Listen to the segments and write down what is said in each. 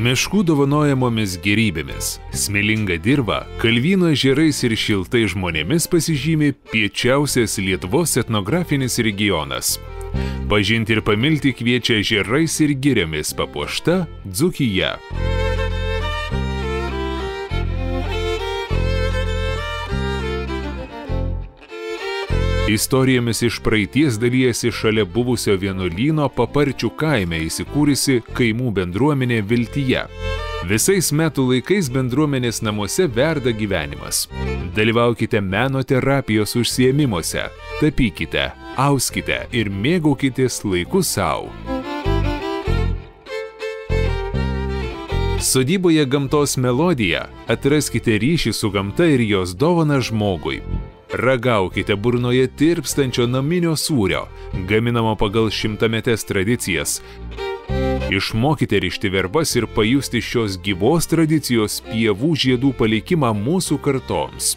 Miškų dovanojamomis gėrybėmis, smėlinga dirva, Kalvyno ežerais ir šiltai žmonėmis pasižymi piečiausias Lietuvos etnografinis regionas. Pažinti ir pamilti kviečia ežerais ir giriomis papuošta Dzūkija. Istorijomis iš praeities dalyjasi šalia buvusio vienuolyno Paparčių kaime įsikūrusi kaimų bendruomenė Viltyje. Visais metų laikais bendruomenės namuose verda gyvenimas. Dalyvaukite meno terapijos užsiėmimuose, tapykite, auskite ir mėgaukitės laiku sau. Sodyboje gamtos melodija, atraskite ryšį su gamta ir jos dovaną žmogui. Ragaukite burnoje tirpstančio naminio sūrio, gaminamo pagal šimtametes tradicijas. Išmokite rišti verbas ir pajusti šios gyvos tradicijos pievų žiedų palikimą mūsų kartoms.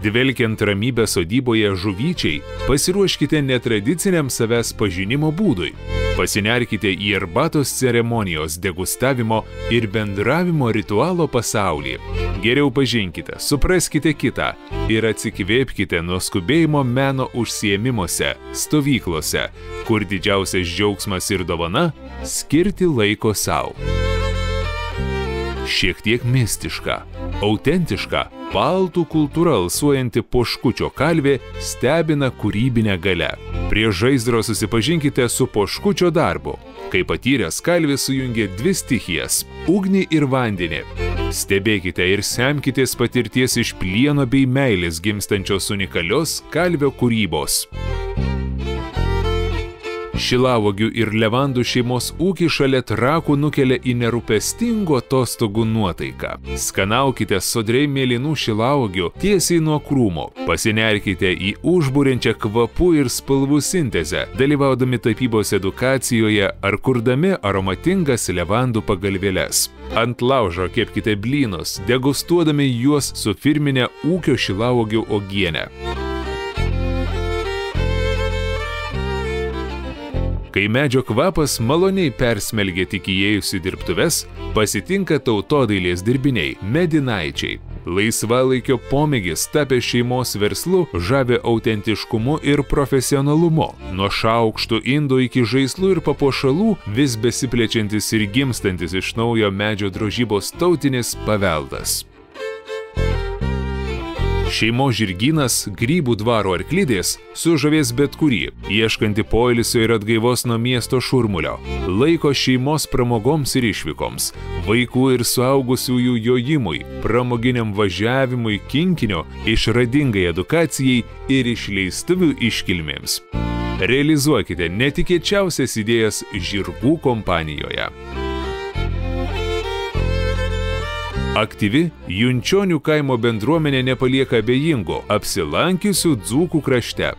Dvelkiant ramybę sodyboje žuvyčiai, pasiruoškite netradiciniam savęs pažinimo būdui. Pasinerkite į arbatos ceremonijos, degustavimo ir bendravimo ritualo pasaulį. Geriau pažinkite, supraskite kitą ir atsikvėpkite nuo skubėjimo meno užsiėmimuose, stovyklose, kur didžiausias džiaugsmas ir dovana – skirti laiko sau. Šiek tiek mistiška, autentiška, baltų kultūra alsuojanti Poškučio kalvė stebina kūrybinę galę. Prie žaizdro susipažinkite su Poškučio darbu. Kai patyręs kalvis sujungė dvi stichijas – ugnį ir vandenį. Stebėkite ir semkitės patirties iš plieno bei meilės gimstančios unikalios kalvio kūrybos. Šilauogių ir levandų šeimos ūkį šalia Trakų nukelia į nerūpestingų atostogų nuotaiką. Skanaukite sodriai mėlynų šilauogių tiesiai nuo krūmo. Pasinerkite į užburiančią kvapų ir spalvų sintezę, dalyvaudami tapybos edukacijoje ar kurdami aromatingas levandų pagalvėles. Ant laužo kepkite blynus, degustuodami juos su firmine ūkio šilauogių uogiene. Kai medžio kvapas maloniai persmelgia tik įėjusių dirbtuves, pasitinka tautodailės dirbiniai – medinaičiai. Laisvalaikio pomėgis tapę šeimos verslu žavi autentiškumu ir profesionalumu. Nuo šaukštų, indų iki žaislų ir papuošalų vis besiplečiantis ir gimstantis iš naujo medžio drožybos tautinis paveldas. Šeimos žirgynas, Grybų dvaro arklidės sužavės bet kurį, ieškanti poilsio ir atgaivos nuo miesto šurmulio, laiko šeimos pramogoms ir išvykoms, vaikų ir suaugusiųjų jojimui, pramoginiam važiavimui, kinkinio, išradingai edukacijai ir išleistuvių iškilmėms. Realizuokite netikėčiausias idėjas žirgų kompanijoje. Aktyvi Junčionių kaimo bendruomenė nepalieka abejingų, apsilankiusių Dzūkų krašte.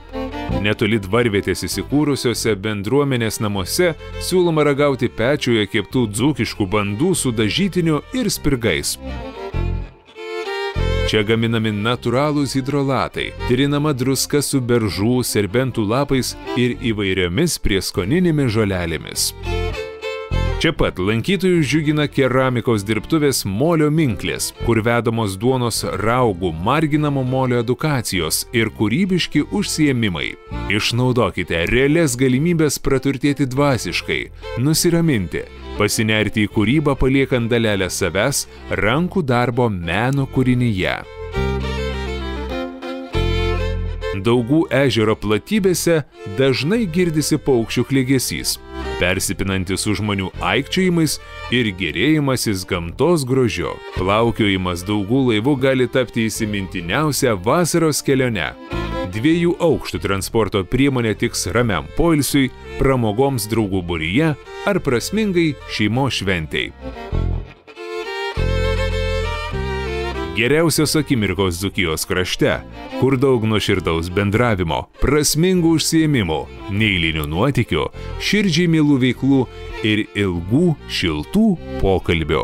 Netoli dvarvietės įsikūrusiose bendruomenės namuose siūloma ragauti pečioje keptų dzūkiškų bandų su dažytiniu ir spirgais. Čia gaminami natūralūs hidrolatai, tirinama druska su beržų, serbentų lapais ir įvairiomis prieskoninėmis žolelėmis. Čia pat lankytojus džiugina keramikos dirbtuvės molio minklės, kur vedamos duonos raugų, marginamo molio edukacijos ir kūrybiški užsiėmimai. Išnaudokite realias galimybės praturtėti dvasiškai, nusiraminti, pasinerti į kūrybą paliekant dalelę savęs rankų darbo meno kūrinyje. Daugų ežero platybėse dažnai girdisi paukščių klegesys, persipinantis su žmonių aikčiojimais ir gėrėjimasis gamtos grožiu. Plaukiojimas Daugų laivu gali tapti įsimintiniausia vasaros kelione. 2 aukštų transporto priemonė tiks ramiam poilsiui, pramogoms draugų būryje ar prasmingai šeimos šventei. Geriausios akimirkos Dzūkijos krašte, kur daug nuoširdaus bendravimo, prasmingų užsiėmimų, neeilinių nuotykių, širdžiai mielų veiklų ir ilgų, šiltų pokalbių.